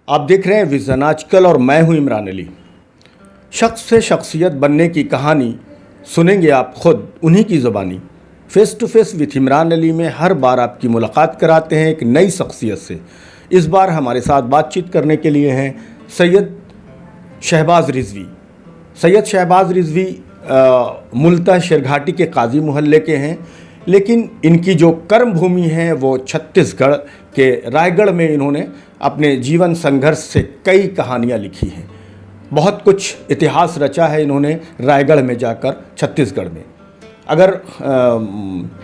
आप देख रहे हैं विजन आजकल और मैं हूं इमरान अली। शख्स से शख्सियत बनने की कहानी सुनेंगे आप खुद उन्हीं की ज़बानी। Face to face with Imran Ali में हर बार आपकी मुलाकात कराते हैं एक नई शख्सियत से। इस बार हमारे साथ बातचीत करने के लिए हैं सैयद शहबाज रिजवी। सैयद शहबाज रिजवी मूलतः शेरघाटी के काजी मोहल्ले के हैं, लेकिन इनकी जो कर्म भूमि है वो छत्तीसगढ़ के रायगढ़ में इन्होंने अपने जीवन संघर्ष से कई कहानियाँ लिखी हैं। बहुत कुछ इतिहास रचा है इन्होंने रायगढ़ में जाकर छत्तीसगढ़ में। अगर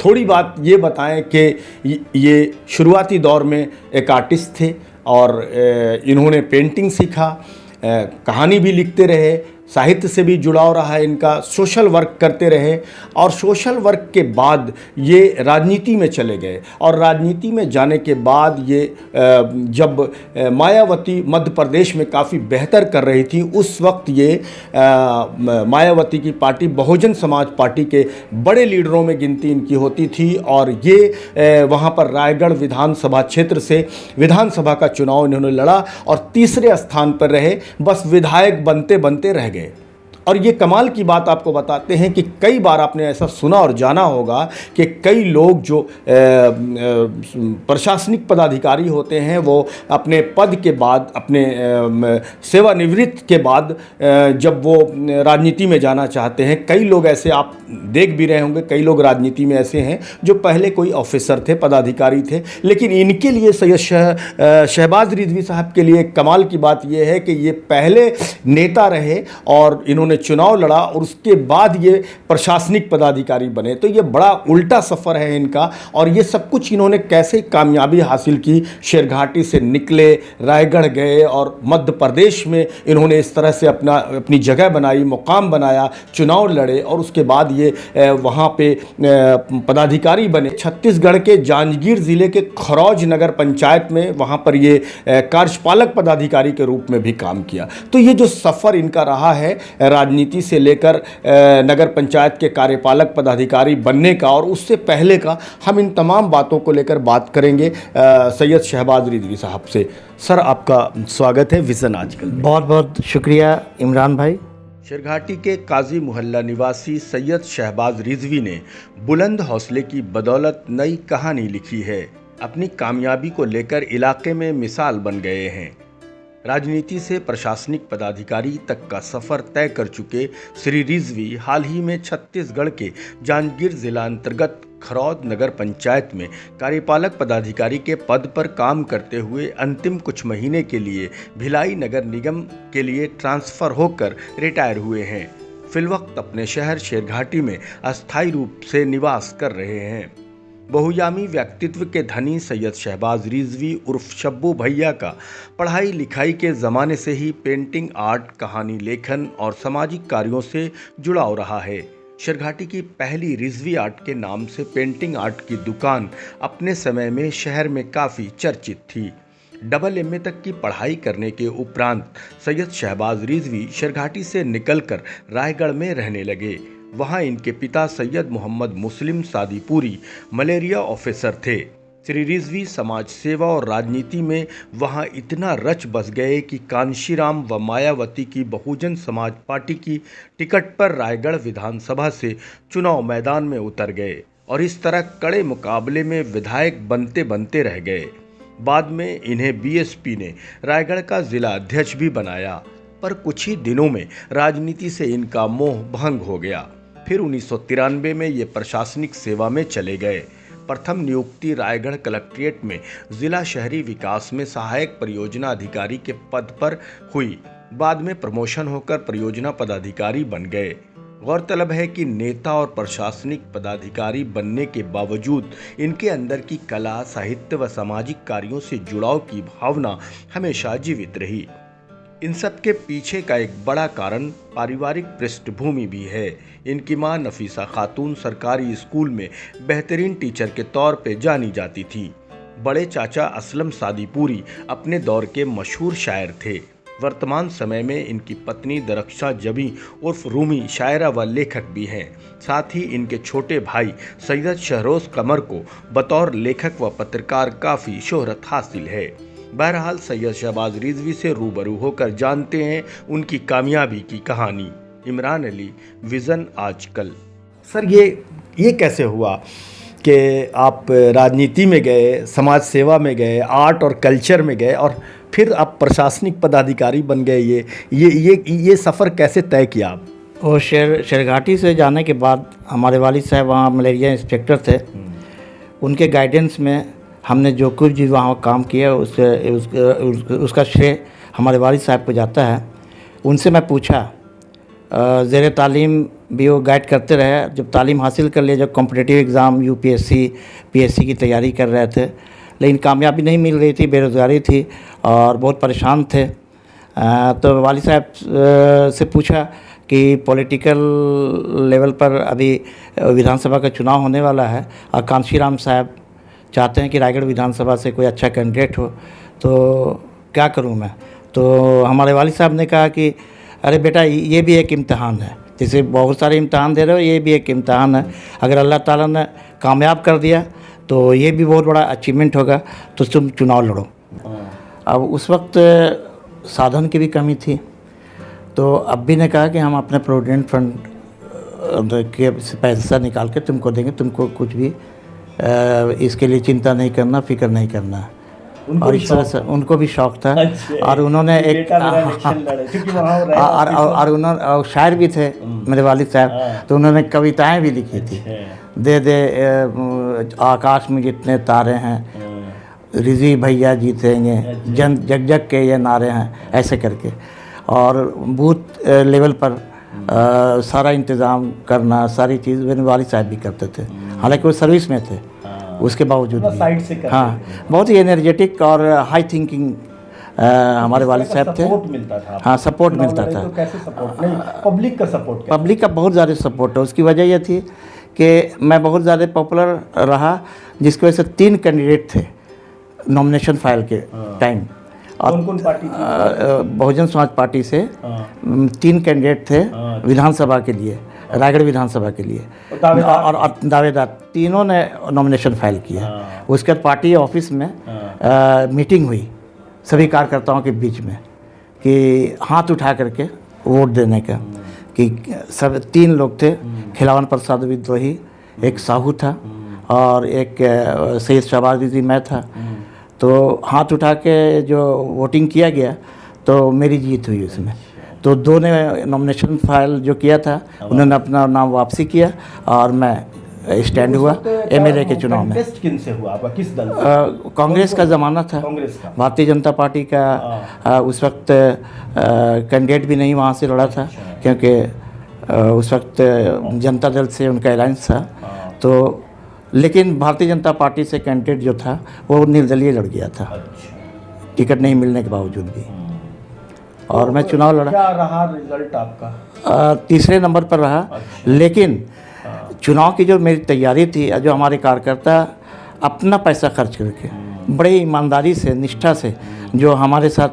थोड़ी बात ये बताएं कि ये शुरुआती दौर में एक आर्टिस्ट थे और इन्होंने पेंटिंग सीखा, कहानी भी लिखते रहे, साहित्य से भी जुड़ाव रहा है इनका, सोशल वर्क करते रहे और सोशल वर्क के बाद ये राजनीति में चले गए। और राजनीति में जाने के बाद ये जब मायावती मध्य प्रदेश में काफ़ी बेहतर कर रही थी, उस वक्त ये मायावती की पार्टी बहुजन समाज पार्टी के बड़े लीडरों में गिनती इनकी होती थी और ये वहाँ पर रायगढ़ विधानसभा क्षेत्र से विधानसभा का चुनाव इन्होंने लड़ा और तीसरे स्थान पर रहे। बस विधायक बनते बनते रह गए। और ये कमाल की बात आपको बताते हैं कि कई बार आपने ऐसा सुना और जाना होगा कि कई लोग जो प्रशासनिक पदाधिकारी होते हैं वो अपने पद के बाद, अपने सेवानिवृत्त के बाद जब वो राजनीति में जाना चाहते हैं, कई लोग ऐसे आप देख भी रहे होंगे, कई लोग राजनीति में ऐसे हैं जो पहले कोई ऑफिसर थे, पदाधिकारी थे, लेकिन इनके लिए सैयद शहबाज रिजवी साहब के लिए कमाल की बात यह है कि ये पहले नेता रहे और इन्होंने चुनाव लड़ा और उसके बाद ये प्रशासनिक पदाधिकारी बने। तो ये बड़ा उल्टा सफ़र है इनका। और ये सब कुछ इन्होंने कैसे कामयाबी हासिल की, शेरघाटी से निकले, रायगढ़ गए और मध्य प्रदेश में इन्होंने इस तरह से अपनी जगह बनाई, मुकाम बनाया, चुनाव लड़े और उसके बाद ये वहाँ पे पदाधिकारी बने। छत्तीसगढ़ के जांजगीर ज़िले के खरौज नगर पंचायत में वहाँ पर ये कार्यपालक पदाधिकारी के रूप में भी काम किया। तो ये जो सफ़र इनका रहा है राजनीति से लेकर नगर पंचायत के कार्यपालक पदाधिकारी बनने का और उससे पहले का, हम इन तमाम बातों को लेकर बात करेंगे सैयद शहबाज रिजवी साहब से। सर, आपका स्वागत है विजन आजकल। बहुत बहुत शुक्रिया इमरान भाई। शेरघाटी के काजी मोहल्ला निवासी सैयद शहबाज रिजवी ने बुलंद हौसले की बदौलत नई कहानी लिखी है। अपनी कामयाबी को लेकर इलाके में मिसाल बन गए हैं। राजनीति से प्रशासनिक पदाधिकारी तक का सफर तय कर चुके श्री रिजवी हाल ही में छत्तीसगढ़ के जांजगीर जिला अंतर्गत खरौद नगर पंचायत में कार्यपालक पदाधिकारी के पद पर काम करते हुए अंतिम कुछ महीने के लिए भिलाई नगर निगम के लिए ट्रांसफर होकर रिटायर हुए हैं। फिलवक्त अपने शहर शेरघाटी में अस्थायी रूप से निवास कर रहे हैं। बहुयामी व्यक्तित्व के धनी सैयद शहबाज रिजवी उर्फ शब्बू भैया का पढ़ाई लिखाई के ज़माने से ही पेंटिंग आर्ट, कहानी लेखन और सामाजिक कार्यों से जुड़ाव रहा है। शेरघाटी की पहली रिजवी आर्ट के नाम से पेंटिंग आर्ट की दुकान अपने समय में शहर में काफ़ी चर्चित थी। डबल एमए तक की पढ़ाई करने के उपरांत सैयद शहबाज रिजवी शेरघाटी से निकलकर रायगढ़ में रहने लगे। वहाँ इनके पिता सैयद मोहम्मद मुस्लिम सादीपुरी मलेरिया ऑफिसर थे। श्री रिजवी समाज सेवा और राजनीति में वहाँ इतना रच बस गए कि कांशीराम व मायावती की बहुजन समाज पार्टी की टिकट पर रायगढ़ विधानसभा से चुनाव मैदान में उतर गए और इस तरह कड़े मुकाबले में विधायक बनते बनते रह गए। बाद में इन्हें बीएसपी ने रायगढ़ का जिला अध्यक्ष भी बनाया, पर कुछ ही दिनों में राजनीति से इनका मोह भंग हो गया। फिर 1993 में ये प्रशासनिक सेवा में चले गए। प्रथम नियुक्ति रायगढ़ कलेक्ट्रेट में जिला शहरी विकास में सहायक परियोजना अधिकारी के पद पर हुई। बाद में प्रमोशन होकर परियोजना पदाधिकारी बन गए। गौरतलब है कि नेता और प्रशासनिक पदाधिकारी बनने के बावजूद इनके अंदर की कला, साहित्य व सामाजिक कार्यों से जुड़ाव की भावना हमेशा जीवित रही। इन सब के पीछे का एक बड़ा कारण पारिवारिक पृष्ठभूमि भी है। इनकी मां नफीसा खातून सरकारी स्कूल में बेहतरीन टीचर के तौर पे जानी जाती थी। बड़े चाचा असलम सादीपुरी अपने दौर के मशहूर शायर थे। वर्तमान समय में इनकी पत्नी दरख्शा जबी उर्फ रूमी शायरा व लेखक भी हैं। साथ ही इनके छोटे भाई सैयद शहरोज कमर को बतौर लेखक व पत्रकार काफ़ी शोहरत हासिल है। बहरहाल सैयद शहबाज रिजवी से रूबरू होकर जानते हैं उनकी कामयाबी की कहानी। इमरान अली, विज़न आजकल। सर ये कैसे हुआ कि आप राजनीति में गए, समाज सेवा में गए, आर्ट और कल्चर में गए और फिर आप प्रशासनिक पदाधिकारी बन गए? ये सफ़र कैसे तय किया आप? और शेरघाटी से जाने के बाद हमारे वालिद साहब वहाँ मलेरिया इंस्पेक्टर थे। उनके गाइडेंस में हमने जो कुछ भी वहाँ काम किया उसका श्रेय हमारे वालिद साहब को जाता है। उनसे मैं पूछा, ज़ेरे तालीम भी वो गाइड करते रहे। जब तालीम हासिल कर लिया, जब कॉम्पिटिटिव एग्ज़ाम यूपीएससी पीएससी की तैयारी कर रहे थे, लेकिन कामयाबी नहीं मिल रही थी, बेरोज़गारी थी और बहुत परेशान थे। तो वालिद साहब से पूछा कि पॉलिटिकल लेवल पर अभी विधानसभा का चुनाव होने वाला है और कांशीराम साहब चाहते हैं कि रायगढ़ विधानसभा से कोई अच्छा कैंडिडेट हो, तो क्या करूं मैं? तो हमारे वालिद साहब ने कहा कि अरे बेटा, ये भी एक इम्तहान है, जैसे बहुत सारे इम्तहान दे रहे हो, ये भी एक इम्तहान है। अगर अल्लाह ताला ने कामयाब कर दिया तो ये भी बहुत बड़ा अचीवमेंट होगा, तो तुम चुनाव लड़ो। अब उस वक्त साधन की भी कमी थी, तो अब्बी ने कहा कि हम अपने प्रोविडेंट फंड के पैसा निकाल के तुमको देंगे, तुमको कुछ भी इसके लिए और फिक्र नहीं करना। और इस तरह से उनको भी शौक़ था। और उन्होंने एक और उन्होंने शायर भी थे मेरे वालिद साहब, तो उन्होंने कविताएं भी लिखी थी। दे दे आकाश में जितने तारे हैं, रिजी भैया जीतेंगे, जन जग जग के ये नारे हैं, ऐसे करके। और बूथ लेवल पर सारा इंतज़ाम करना, सारी चीज़ मेरे वालिद साहब भी करते थे, हालांकि वो सर्विस में थे। उसके बावजूद भी साइड से हाँ, बहुत ही एनर्जेटिक और हाई थिंकिंग हमारे वालिद साहब थे। सपोर्ट मिलता था? हाँ, सपोर्ट मिलता था। तो कैसे सपोर्ट? नहीं, पब्लिक का सपोर्ट? पब्लिक का बहुत ज़्यादा सपोर्ट है। उसकी वजह यह थी कि मैं बहुत ज़्यादा पॉपुलर रहा, जिसकी वजह से 3 कैंडिडेट थे नॉमिनेशन फाइल के टाइम। कौन कौन पार्टी थी? बहुजन समाज पार्टी से 3 कैंडिडेट थे विधानसभा के लिए, रायगढ़ विधानसभा के लिए, और दावेदार तीनों ने नॉमिनेशन फाइल किया। उसके बाद पार्टी ऑफिस में मीटिंग हुई सभी कार्यकर्ताओं के बीच में कि हाथ उठा करके वोट देने का, कि सब 3 लोग थे, खिलावन प्रसाद विद्रोही, एक साहू था और एक सैयद शहबाज रिजवी मैं था। तो हाथ उठा के जो वोटिंग किया गया तो मेरी जीत हुई उसमें। तो 2 ने नॉमिनेशन फाइल जो किया था, उन्होंने अपना नाम वापसी किया और मैं स्टैंड हुआ एमएलए के चुनाव में। किन से हुआ आपका? किस दल? कांग्रेस का ज़माना था, भारतीय जनता पार्टी का उस वक्त कैंडिडेट भी नहीं वहाँ से लड़ा था, क्योंकि उस वक्त जनता दल से उनका अलायंस था। तो लेकिन भारतीय जनता पार्टी से कैंडिडेट जो था वो निर्दलीय लड़ गया था, टिकट नहीं मिलने के बावजूद भी, और मैं चुनाव लड़ा। क्या रहा रिजल्ट आपका? तीसरे नंबर पर रहा। लेकिन चुनाव की जो मेरी तैयारी थी, जो हमारे कार्यकर्ता अपना पैसा खर्च करके बड़े ईमानदारी से, निष्ठा से जो हमारे साथ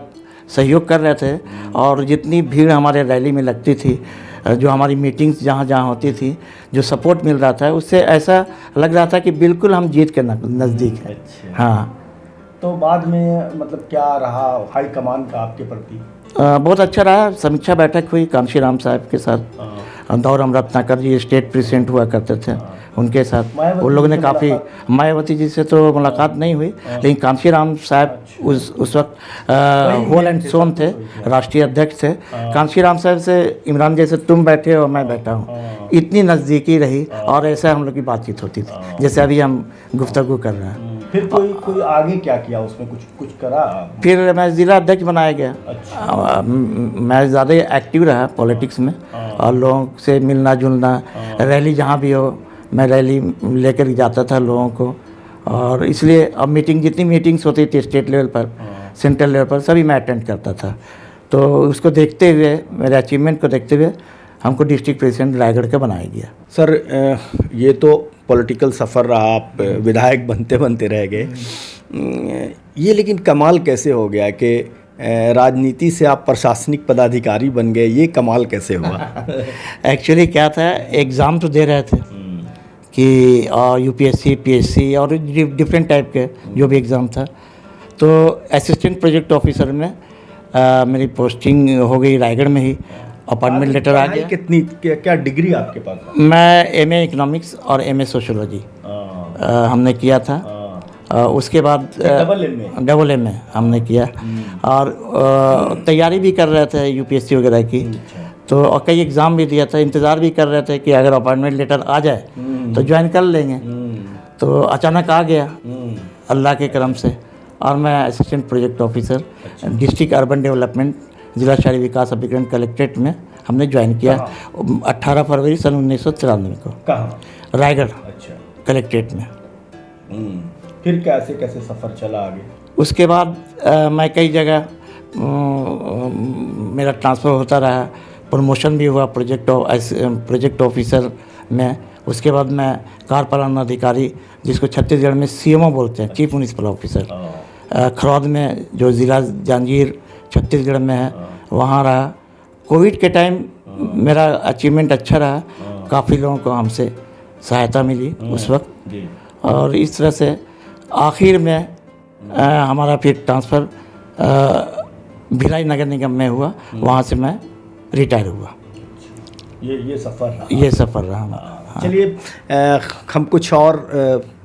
सहयोग कर रहे थे, और जितनी भीड़ हमारे रैली में लगती थी, जो हमारी मीटिंग्स जहाँ जहाँ होती थी, जो सपोर्ट मिल रहा था, उससे ऐसा लग रहा था कि बिल्कुल हम जीत के नज़दीक हैं। हाँ। तो बाद में मतलब क्या रहा हाई कमान का आपके प्रति? बहुत अच्छा रहा। समीक्षा बैठक हुई कांशीराम साहब के साथ, दौरम रत्नाकर जी स्टेट प्रेसिडेंट हुआ करते थे, उनके साथ उन लोगों ने काफ़ी, मायावती जी से तो मुलाकात नहीं हुई, लेकिन कांशीराम साहब उस वक्त होल एंड सोन थे, राष्ट्रीय अध्यक्ष थे। कांशीराम साहब से इमरान जैसे तुम बैठे हो, मैं बैठा हूँ, इतनी नज़दीकी रही और ऐसा हम लोग की बातचीत होती थी जैसे अभी हम गुफ्तगू कर रहे हैं। फिर कोई आगे क्या किया उसमें? कुछ करा? फिर मैं ज़िला अध्यक्ष बनाया गया। अच्छा। मैं ज़्यादा एक्टिव रहा पॉलिटिक्स में, और लोगों से मिलना जुलना, रैली जहाँ भी हो मैं रैली लेकर जाता था लोगों को। और इसलिए अब जितनी मीटिंग्स होती थी स्टेट लेवल पर, सेंट्रल लेवल पर, सभी मैं अटेंड करता था। तो उसको देखते हुए, मेरे अचीवमेंट को देखते हुए हमको डिस्ट्रिक्ट प्रेसिडेंट रायगढ़ का बनाया गया। सर, ये तो पॉलिटिकल सफ़र रहा, आप विधायक बनते बनते रह गए। ये लेकिन कमाल कैसे हो गया कि राजनीति से आप प्रशासनिक पदाधिकारी बन गए? ये कमाल कैसे हुआ? एक्चुअली क्या था, एग्ज़ाम तो दे रहे थे कि यूपीएससी पीएससी और डिफरेंट टाइप के जो भी एग्ज़ाम था, तो असिस्टेंट प्रोजेक्ट ऑफिसर में मेरी पोस्टिंग हो गई रायगढ़ में ही, अपॉइंटमेंट लेटर आ गया। कितनी क्या डिग्री आपके पास? मैं एमए इकोनॉमिक्स और एमए सोशियोलॉजी हमने किया था। उसके बाद डबल एम में हमने किया और तैयारी भी कर रहे थे यूपीएससी वगैरह की। तो और कई एग्ज़ाम भी दिया था, इंतज़ार भी कर रहे थे कि अगर अपॉइंटमेंट लेटर आ जाए तो ज्वाइन कर लेंगे। तो अचानक आ गया अल्लाह के करम से, और मैं assistant project officer district urban development जिला शहरी विकास अभिकरण कलेक्ट्रेट में हमने ज्वाइन किया 18 फरवरी सन 1993 को। कहाँ? रायगढ़। अच्छा। कलेक्ट्रेट में। फिर कैसे कैसे सफ़र चला आगे? उसके बाद मैं कई जगह मेरा ट्रांसफ़र होता रहा, प्रमोशन भी हुआ प्रोजेक्ट ऑफिसर में। उसके बाद मैं कार्यपालन अधिकारी, जिसको छत्तीसगढ़ में सीएमओ बोलते हैं, चीफ म्युनिसिपल ऑफिसर, खरौद में जो ज़िला जांजगीर छत्तीसगढ़ में है वहाँ रहा। कोविड के टाइम मेरा अचीवमेंट अच्छा रहा, काफ़ी लोगों को हमसे सहायता मिली उस वक्त, और इस तरह से आखिर में हमारा फिर ट्रांसफ़र भिलाई नगर निगम में हुआ। वहाँ से मैं रिटायर हुआ। ये सफ़र रहा। हाँ। चलिए हम कुछ और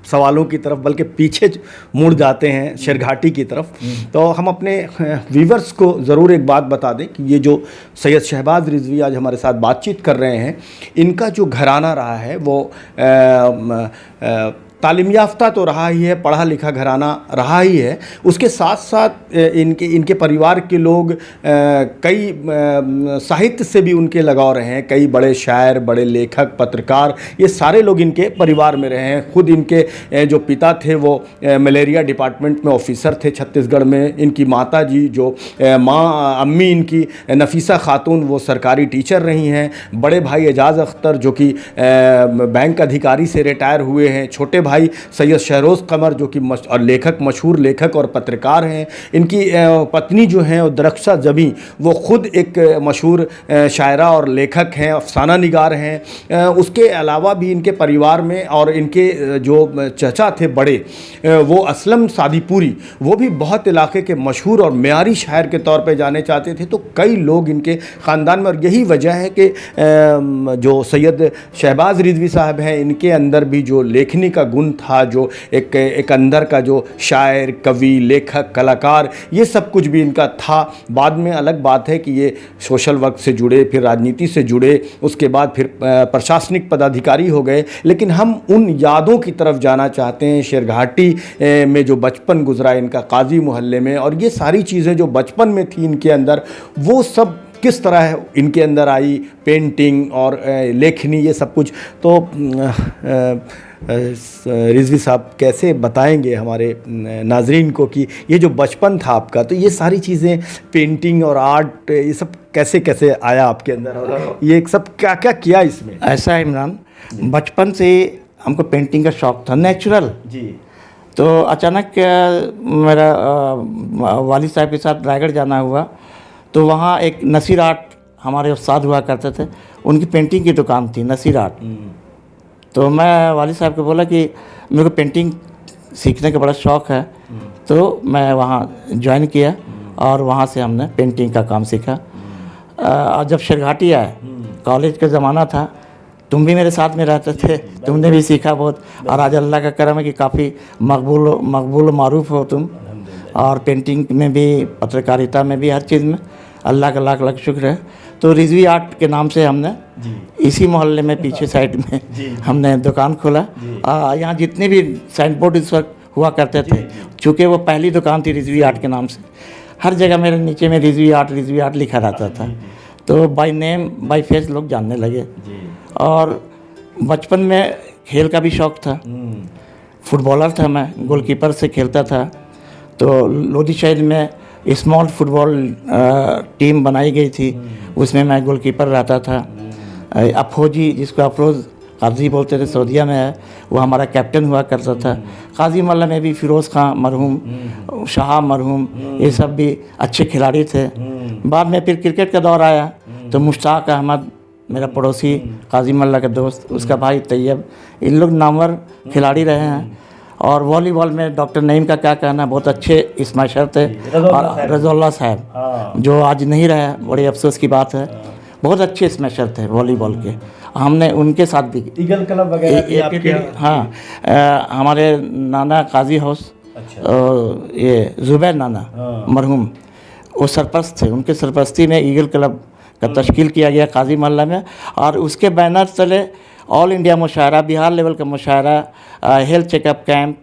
सवालों की तरफ बल्कि पीछे मुड़ जाते हैं शेरघाटी की तरफ। तो हम अपने व्यूवर्स को ज़रूर एक बात बता दें कि ये जो सैयद शहबाज रिजवी आज हमारे साथ बातचीत कर रहे हैं, इनका जो घराना रहा है वो तालीम याफ्ता तो रहा ही है, पढ़ा लिखा घराना रहा ही है। उसके साथ साथ इनके परिवार के लोग कई साहित्य से भी उनके लगाव रहे हैं। कई बड़े शायर, बड़े लेखक, पत्रकार, ये सारे लोग इनके परिवार में रहे हैं। खुद इनके जो पिता थे वो मलेरिया डिपार्टमेंट में ऑफिसर थे छत्तीसगढ़ में। इनकी माता जी जो अम्मी इनकी नफीसा खातून, वो सरकारी टीचर रही हैं। बड़े भाई एजाज़ अख्तर जो कि बैंक अधिकारी से रिटायर हुए हैं। छोटे भाई सैयद शहरोज़ कमर जो कि लेखक, मशहूर लेखक और पत्रकार हैं। इनकी पत्नी जो हैं दरख्शा जबी, वो खुद एक मशहूर शायरा और लेखक हैं, अफसाना निगार हैं। उसके अलावा भी इनके परिवार में और इनके जो चचा थे बड़े, वो असलम सादीपुरी, वो भी बहुत इलाके के मशहूर और मेयारी शायर के तौर पे जाने चाहते थे। तो कई लोग इनके ख़ानदान में, और यही वजह है कि जो सैयद शहबाज रिजवी साहब हैं, इनके अंदर भी जो लेखनी का गुण था, जो एक अंदर का जो शायर, कवि, लेखक, कलाकार, ये सब कुछ भी इनका था। बाद में अलग बात है कि ये सोशल वर्क से जुड़े, फिर राजनीति से जुड़े, उसके बाद फिर प्रशासनिक पदाधिकारी हो गए। लेकिन हम उन यादों की तरफ जाना चाहते हैं, शेरघाटी में जो बचपन गुजरा इनका काजी मोहल्ले में, और ये सारी चीज़ें जो बचपन में थी इनके अंदर, वो सब किस तरह इनके अंदर आई, पेंटिंग और लेखनी, ये सब कुछ। तो रिजवी साहब कैसे बताएंगे हमारे नाजरीन को कि ये जो बचपन था आपका, तो ये सारी चीज़ें, पेंटिंग और आर्ट, ये सब कैसे कैसे आया आपके अंदर, और ये सब क्या क्या किया इसमें? ऐसा है इमरान, बचपन से हमको पेंटिंग का शौक़ था, नेचुरल जी। तो अचानक मेरा वालिद साहब के साथ रायगढ़ जाना हुआ, तो वहाँ एक नसीर आर्ट हमारे उस्ताद हुआ करते थे, उनकी पेंटिंग की दुकान थी, नसीर आर्ट। तो मैं वालिद साहब को बोला कि मेरे को पेंटिंग सीखने का बड़ा शौक़ है। तो मैं वहाँ ज्वाइन किया और वहाँ से हमने पेंटिंग का काम सीखा। और जब शेरघाटी आए, कॉलेज का ज़माना था, तुम भी मेरे साथ में रहते थे, तुमने भी सीखा बहुत, और आज अल्लाह का करम है कि काफ़ी मकबूल मारूफ हो तुम, और पेंटिंग में भी, पत्रकारिता में भी, हर चीज़ में अल्लाह का लाख लाख शुक्र है। तो रिजवी आर्ट के नाम से हमने इसी मोहल्ले में पीछे साइड में हमने दुकान खोला। यहाँ जितने भी साइन बोर्ड इस वक्त हुआ करते थे, चूँकि वो पहली दुकान थी रिजवी आर्ट के नाम से, हर जगह मेरे नीचे में रिजवी आर्ट लिखा रहता था। तो बाय नेम बाय फेस लोग जानने लगे। और बचपन में खेल का भी शौक़ था, फुटबॉलर था मैं, गोलकीपर से खेलता था। तो लोधी शहर में स्मॉल फुटबॉल टीम बनाई गई थी, उसमें मैं गोलकीपर रहता था। अफरोजी, जिसको अफरोज़ काजी बोलते थे, सऊदीया में है, वो हमारा कैप्टन हुआ करता था। काजी मल्ला में भी फ़िरोज़ खां मरहूम, शाह मरहूम, ये सब भी अच्छे खिलाड़ी थे। बाद में फिर क्रिकेट का दौर आया, तो मुश्ताक अहमद, मेरा पड़ोसी, काजी मल्ला का दोस्त, उसका भाई तैयब, इन लोग नामवर खिलाड़ी रहे हैं। और वॉलीबॉल में डॉक्टर नईम का क्या कहना, बहुत अच्छे स्मैशर थे। और रज़ौल्ला साहब जो आज नहीं रहे, बड़े अफसोस की बात है, बहुत अच्छे स्मैशर थे वॉलीबॉल के। हमने उनके साथ भी ईगल क्लब वगैरह भी आपके हाँ, हमारे नाना काजी हाउस, ये ज़ुबैर नाना मरहूम, वो सरपरस्त थे, उनके सरपरस्ती में ईगल क्लब का तश्कील किया गया काजी मोहल्ला में। और उसके बैनर तले ऑल इंडिया मुशायरा, बिहार लेवल का मुशायरा, हेल्थ चेकअप कैंप,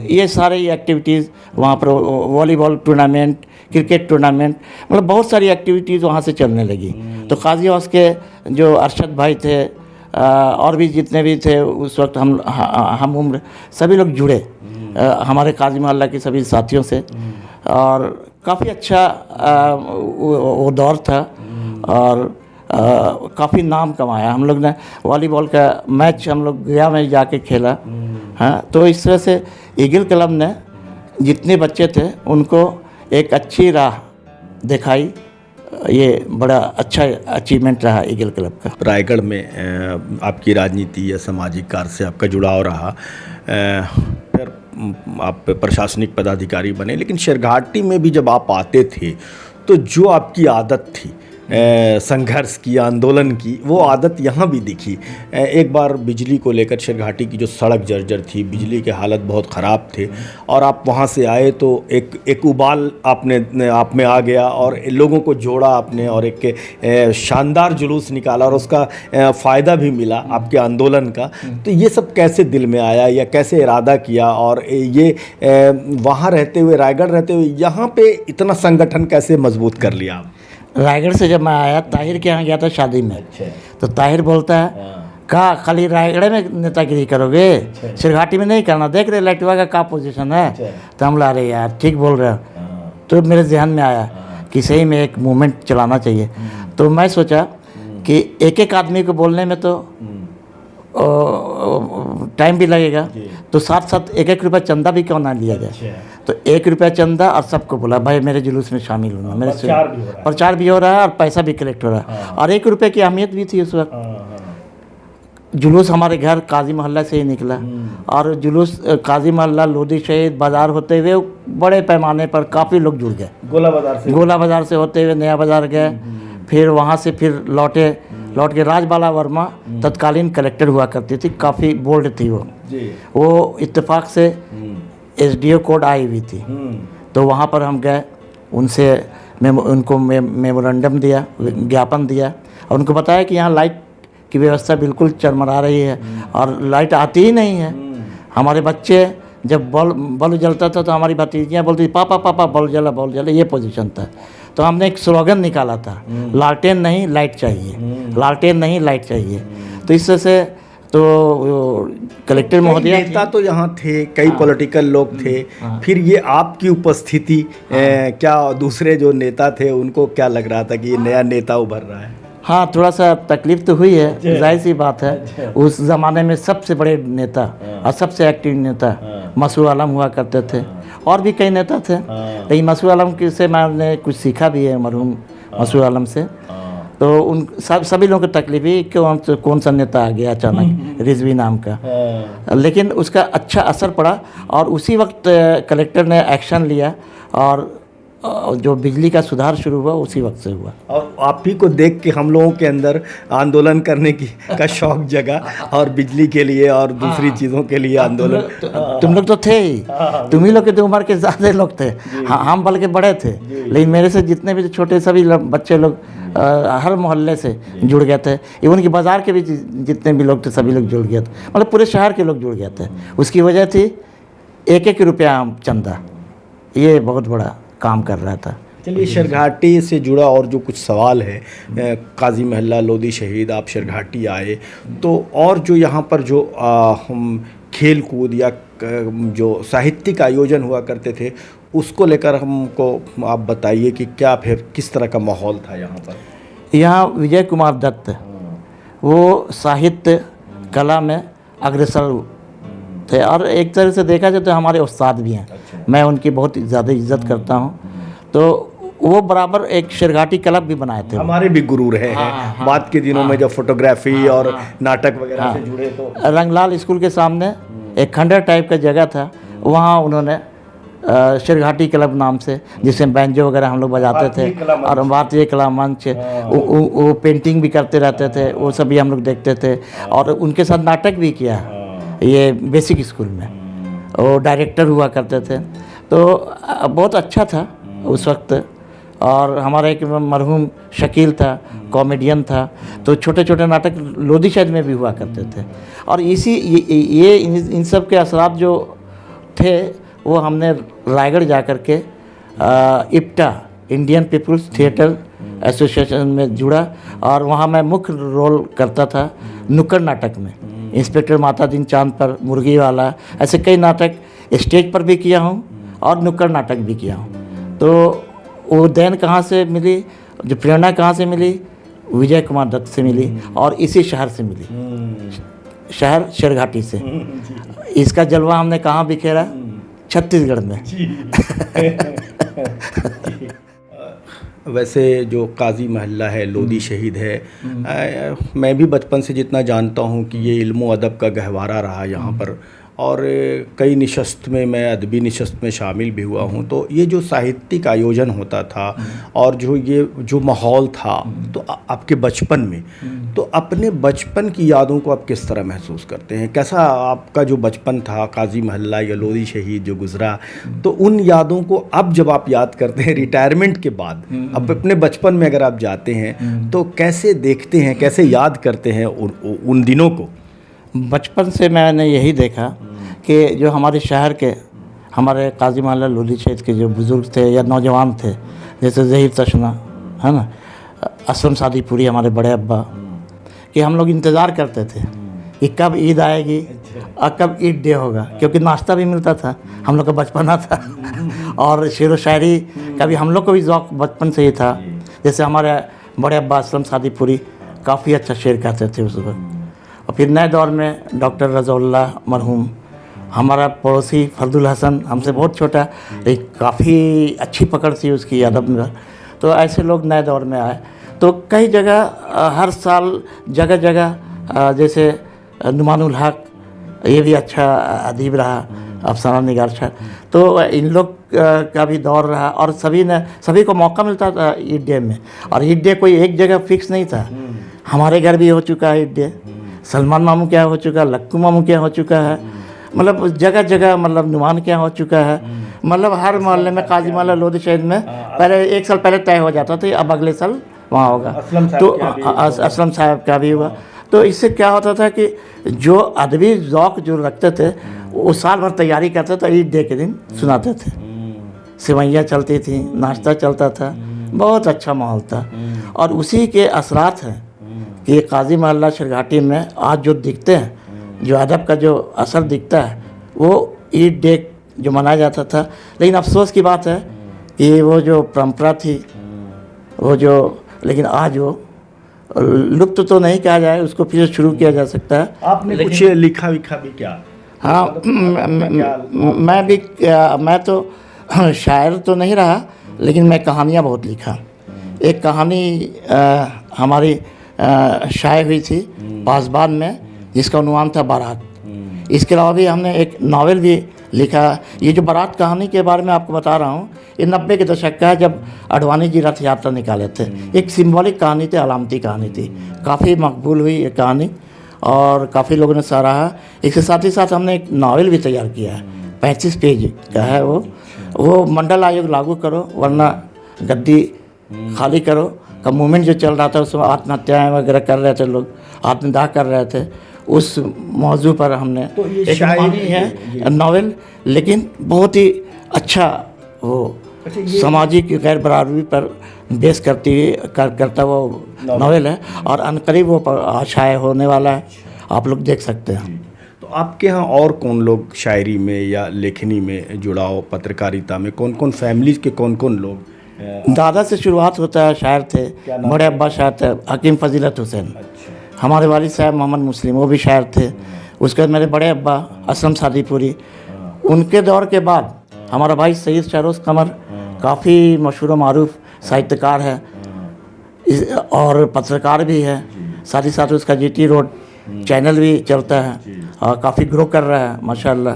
ये सारे एक्टिविटीज़ वहाँ पर, वॉलीबॉल टूर्नामेंट, क्रिकेट टूर्नामेंट, मतलब बहुत सारी एक्टिविटीज़ वहाँ से चलने लगी। तो काजी हाउस के जो अरशद भाई थे और भी जितने भी थे उस वक्त, हम उम्र सभी लोग जुड़े हमारे काजी मोहल्ला के सभी साथियों से, और काफ़ी अच्छा वो दौर था। और काफ़ी नाम कमाया हम लोग ने। वॉलीबॉल का मैच हम लोग गया में जाके खेला। हाँ, तो इस तरह से ईगल क्लब ने जितने बच्चे थे उनको एक अच्छी राह दिखाई। ये बड़ा अच्छा अचीवमेंट रहा ईगल क्लब का। रायगढ़ में आपकी राजनीति या सामाजिक कार्य से आपका जुड़ाव रहा, फिर आप प्रशासनिक पदाधिकारी बने, लेकिन शेरघाटी में भी जब आप आते थे तो जो आपकी आदत थी संघर्ष की, आंदोलन की, वो आदत यहाँ भी दिखी। एक बार बिजली को लेकर शेरघाटी की जो सड़क जर्जर थी, बिजली के हालत बहुत ख़राब थे, और आप वहाँ से आए तो एक उबाल आप में आ गया और लोगों को जोड़ा आपने, और एक शानदार जुलूस निकाला, और उसका फ़ायदा भी मिला आपके आंदोलन का। तो ये सब कैसे दिल में आया या कैसे इरादा किया, और ये वहाँ रहते हुए, रायगढ़ रहते हुए यहाँ पे इतना संगठन कैसे मजबूत कर लिया आप? रायगढ़ से जब मैं आया, ताहिर के यहाँ गया था शादी में। अच्छा। तो ताहिर बोलता है, कहा खाली रायगढ़ में नेतागिरी करोगे, शेरघाटी में नहीं करना, देख रहे लाइटवा का पोजीशन है। तो हम ला रहे यार, ठीक बोल रहे हो। तो मेरे जहन में आया कि सही में एक मूवमेंट चलाना चाहिए। तो मैं सोचा कि एक एक आदमी को बोलने में तो टाइम भी लगेगा, तो साथ साथ एक एक रुपया चंदा भी क्यों ना लिया जाए। तो 1 रुपया चंदा, और सबको बोला भाई मेरे जुलूस में शामिल होना। मेरे प्रचार भी हो रहा है और पैसा भी कलेक्ट हो रहा है। और 1 रुपये की अहमियत भी थी उस वक्त। जुलूस हमारे घर काजी मोहल्ला से ही निकला, और जुलूस काजी मोहल्ला, लोधी शहीद, बाज़ार होते हुए बड़े पैमाने पर काफ़ी लोग जुड़ गए। गोला बाज़ार से होते हुए नया बाज़ार गए, फिर वहाँ से फिर लौट के राजबाला वर्मा तत्कालीन कलेक्टर हुआ करती थी, काफ़ी बोल्ड थी वो इत्तेफाक से SDO कोड आई हुई थी। तो वहाँ पर हम गए, उनसे उनको मेमोरेंडम दिया, ज्ञापन दिया, और उनको बताया कि यहाँ लाइट की व्यवस्था बिल्कुल चरमरा रही है और लाइट आती ही नहीं है। हमारे बच्चे जब बल्ब जलता था तो हमारी भतीजियाँ बोलती पापा पापा बल्ब जला, ये पोजीशन था। तो हमने एक स्लोगन निकाला था, लालटेन नहीं लाइट चाहिए, लालटेन नहीं लाइट चाहिए। तो इस तरह से तो कलेक्टर महोदय नेता तो यहाँ थे, कई पॉलिटिकल लोग थे, फिर ये आपकी उपस्थिति क्या दूसरे जो नेता थे उनको क्या लग रहा था कि ये नया नेता उभर रहा है? हाँ, थोड़ा सा तकलीफ तो हुई है, जाहिर सी बात है। उस ज़माने में सबसे बड़े नेता और सबसे एक्टिव नेता मसूर आलम हुआ करते थे, और भी कई नेता थे, लेकिन मसूर आलम से मैंने कुछ सीखा भी है, मरहूम मसूर आलम से। तो उन सभी लोगों को तकलीफ ही कि कौन सा नेता आ गया अचानक, रिजवी नाम का, लेकिन उसका अच्छा असर पड़ा। और उसी वक्त कलेक्टर ने एक्शन लिया, और जो बिजली का सुधार शुरू हुआ उसी वक्त से हुआ। और आप ही को देख के हम लोगों के अंदर आंदोलन करने का शौक जगा, और बिजली के लिए और दूसरी चीज़ों के लिए आंदोलन। तुम लोग तो थे ही, तुम ही लोग के उम्र के ज़्यादा लोग थे, हम बल्कि बड़े थे, लेकिन मेरे से जितने भी छोटे सभी बच्चे लोग हर मोहल्ले से जुड़ गए थे। इवन कि बाज़ार के भी जितने भी लोग थे सभी लोग जुड़ गए थे, मतलब पूरे शहर के लोग जुड़ गए थे। उसकी वजह थी 1-1 रुपया चंदा, ये बहुत बड़ा काम कर रहा था। चलिए, शेरघाटी से जुड़ा और जो कुछ सवाल है, काजी मोहल्ला, लोधी शहीद, आप शेरघाटी आए तो, और जो यहाँ पर जो खेल कूद या जो साहित्यिक आयोजन हुआ करते थे, उसको लेकर हमको आप बताइए कि क्या फिर किस तरह का माहौल था यहाँ पर? यहाँ विजय कुमार दत्त वो साहित्य कला में अग्रसर थे, और एक तरह से देखा जाए तो हमारे उस्ताद भी हैं। मैं उनकी बहुत ज़्यादा इज्जत करता हूँ। तो वो बराबर एक शेरघाटी क्लब भी बनाए थे, हमारे भी गुरु रहे हैं। बाद के दिनों में जब फोटोग्राफी और नाटक वगैरह से जुड़े तो रंगलाल स्कूल के सामने एक खंडर टाइप का जगह था, वहाँ उन्होंने शेरघाटी क्लब नाम से, जिसमें बैंजो वगैरह हम लोग बजाते थे, और भारतीय कला मंच, वो पेंटिंग भी करते रहते थे, वो सब भी हम लोग देखते थे। और उनके साथ नाटक भी किया ये बेसिक स्कूल में, वो डायरेक्टर हुआ करते थे। तो बहुत अच्छा था उस वक्त। और हमारा एक मरहूम शकील था, कॉमेडियन था, तो छोटे छोटे नाटक लोधी शहर में भी हुआ करते थे। और ये इन सब के असरात जो थे वो हमने रायगढ़ जा कर के IPTA, Indian People's Theatre Association में जुड़ा, और वहाँ मैं मुख्य रोल करता था नुक्कड़ नाटक में। इंस्पेक्टर माता दिन चांद पर, मुर्गी वाला, ऐसे कई नाटक स्टेज पर भी किया हूँ और नुक्कड़ नाटक भी किया हूँ। तो वो देन कहाँ से मिली, जो प्रेरणा कहाँ से मिली, विजय कुमार दत्त से मिली, और इसी शहर से मिली, शहर शेरघाटी से। इसका जलवा हमने कहाँ बिखेरा, छत्तीसगढ़ में। वैसे जो काजी महल्ला है, लोधी शहीद है, मैं भी बचपन से जितना जानता हूँ कि ये इल्मो अदब का गहवारा रहा यहाँ पर, और कई निशस्त में मैं अदबी निशस्त में शामिल भी हुआ हूँ। तो ये जो साहित्यिक आयोजन होता था और जो माहौल था, तो आपके बचपन में, तो अपने बचपन की यादों को आप किस तरह महसूस करते हैं? कैसा आपका जो बचपन था, काजी महल्ला या लोधी शहीद जो गुजरा, तो उन यादों को अब जब आप याद करते हैं रिटायरमेंट के बाद, अब अपने बचपन में अगर आप जाते हैं तो कैसे देखते हैं, कैसे याद करते हैं उन दिनों को? बचपन से मैंने यही देखा कि जो हमारे शहर के, हमारे काजी महल्ला लोधी शहीद के जो बुज़ुर्ग थे या नौजवान थे, जैसे ज़हीर तशना है ना, असलम सादीपुरी, हमारे बड़े अब्बा, कि हम लोग इंतज़ार करते थे कि कब ईद आएगी और कब ईद डे होगा, क्योंकि नाश्ता भी मिलता था, हम लोग का बचपना था। और शेर व शायरी का भी हम लोग को भी ज़ौक़ बचपन से ही था। जैसे हमारे बड़े अब्बा असलम सादीपुरी काफ़ी अच्छा शेर कहते थे उस वक्त। और फिर नए दौर में डॉक्टर रज़ौल्ला मरहूम, हमारा पड़ोसी फर्दुल हसन, हमसे बहुत छोटा, लेकिन काफ़ी अच्छी पकड़ थी उसकी अदब में। तो ऐसे लोग नए दौर में आए। तो कई जगह हर साल जगह जगह, जैसे नुमानुल हक, ये भी अच्छा अदीब रहा, अफसाना निगार शाह, तो इन लोग का भी दौर रहा। और सभी को मौका मिलता था ईद डे में। और ईद डे कोई एक जगह फिक्स नहीं था, हमारे घर भी हो चुका है ईद डे, सलमान मामू क्या हो चुका है, लक्कू मामू क्या हो चुका है, मतलब जगह जगह, मतलब नुमान क्या हो चुका है, मतलब हर मोहल्ले में काजी महल्ला लोधी शहीद में पहले एक साल पहले तय हो जाता था, अब अगले साल वहाँ होगा। तो असलम साहब का भी हुआ। तो इससे क्या होता था कि जो अदबी ज़ौक़ जो रखते थे वो साल भर तैयारी करते थे, ईद डे के दिन सुनाते थे, सेवैयाँ चलती थी, नाश्ता चलता था, बहुत अच्छा माहौल था। और उसी के असरात हैं कि काजी महल्ला शेरघाटी में आज जो दिखते हैं, जो अदब का जो असर दिखता है, वो ईद डे जो मनाया जाता था। लेकिन अफसोस की बात है कि वो जो परंपरा थी, वो जो, लेकिन आज वो लुप्त तो नहीं कहा जाए, उसको फिर शुरू किया जा सकता है। आपने कुछ लिखा विखा भी क्या? हाँ, मैं तो शायर तो नहीं रहा, लेकिन मैं कहानियाँ बहुत लिखा। एक कहानी हमारी शाये हुई थी पासबान में, जिसका उन्वान था बारात। इसके अलावा भी हमने एक नावल भी लिखा। ये जो बारात कहानी के बारे में आपको बता रहा हूँ, ये 90 के दशक का है, जब अडवाणी जी रथ यात्रा निकाले थे। एक सिंबॉलिक कहानी थी, अलामती कहानी थी, काफ़ी मकबूल हुई ये कहानी और काफ़ी लोगों ने सराहा। इसके साथ ही साथ हमने एक नावल भी तैयार किया है, 35 पेज का है वो मंडल आयोग लागू करो वरना गद्दी खाली करो का मूवमेंट जो चल रहा था, उसमें आत्महत्याएँ वगैरह कर रहे थे लोग, आत्मदाह कर रहे थे, उस मौजू पर हमने तो ये एक शायरी है नावल, लेकिन बहुत ही अच्छा वो सामाजिक गैर बराबरी पर बेस करती हुई करता वो नावल है। और अनकरीब वो शाये होने वाला है, आप लोग देख सकते हैं। तो आपके यहाँ और कौन लोग शायरी में या लेखनी में जुड़ाव, पत्रकारिता में कौन कौन, फैमिलीज के कौन कौन लोग? दादा से शुरुआत होता है, शायर थे, बड़े अब्बा शायर थे, हकीम फजीलत हुसैन। हमारे वालिद साहब मोहम्मद मुस्लिम, वो भी शायर थे। उसके बाद मेरे बड़े अब्बा असलम सादीपुरी। उनके दौर के बाद हमारा भाई सैयद शहरोज़ कमर, काफ़ी मशहूर व मारूफ साहित्यकार है और पत्रकार भी है। साथ ही साथ उसका GT रोड चैनल भी चलता है और काफ़ी ग्रो कर रहा है माशाल्लाह।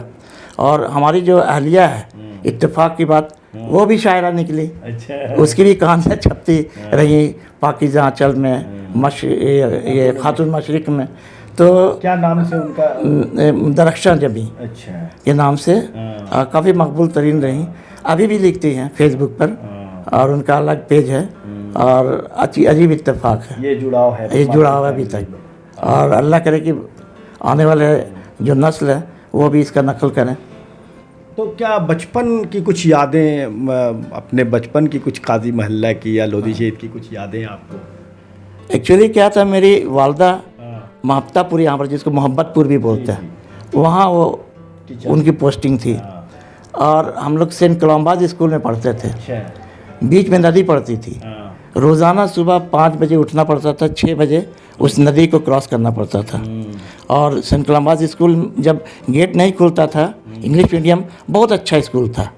और हमारी जो अहलिया है, इत्तेफाक की बात, वो भी शायरा निकली। अच्छा। उसकी भी कहानियाँ छपती रही पाकीज़ा आंचल में, ये खातून मशरिक में। तो क्या नाम से उनका? दरख्शां जबी अच्छा के नाम से काफ़ी मकबूल तरीन रही। अभी भी लिखती हैं फेसबुक पर, और उनका अलग पेज है, और अजीब इत्तेफाक है, ये जुड़ाव है, ये जुड़ाव है अभी तक। और अल्लाह करे कि आने वाले जो नस्ल है वो भी इसका नकल करें। तो क्या बचपन की कुछ यादें, अपने बचपन की कुछ काजी महल्ला की या लोधी शहीद की कुछ यादें आपको? एक्चुअली क्या था, मेरी वालदा महफ्तापुर, यहाँ पर जिसको मोहब्बतपुर भी बोलते हैं, वहाँ वो उनकी पोस्टिंग थी, और हम लोग सेंट कोलम्बस स्कूल में पढ़ते थे। बीच में नदी पड़ती थी, रोज़ाना सुबह 5 बजे उठना पड़ता था, 6 बजे उस नदी को क्रॉस करना पड़ता था। और सेंट कोलम्बस स्कूल जब गेट नहीं खुलता था, इंग्लिश मीडियम बहुत अच्छा स्कूल था।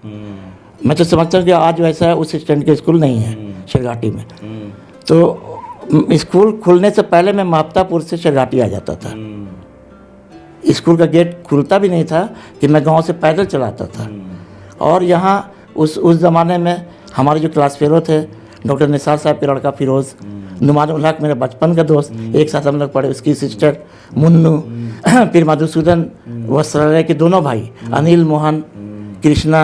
मैं तो समझता हूँ कि आज वैसा उस स्टैंड का स्कूल नहीं है शेरघाटी में। तो स्कूल खुलने से पहले मैं महफ्तापुर से शेरघाटी आ जाता था। स्कूल का गेट खुलता भी नहीं था कि मैं गांव से पैदल चलाता था। और यहाँ उस ज़माने में हमारे जो क्लास फेलो थे, डॉक्टर निसार साहब के लड़का फिरोज़, नुमान उल हक मेरे बचपन का दोस्त, एक साथ हम लोग पढ़े, उसकी सिस्टर मुन्नू, फिर मधुसूदन वस्त्रालय के दोनों भाई अनिल मोहन, कृष्णा,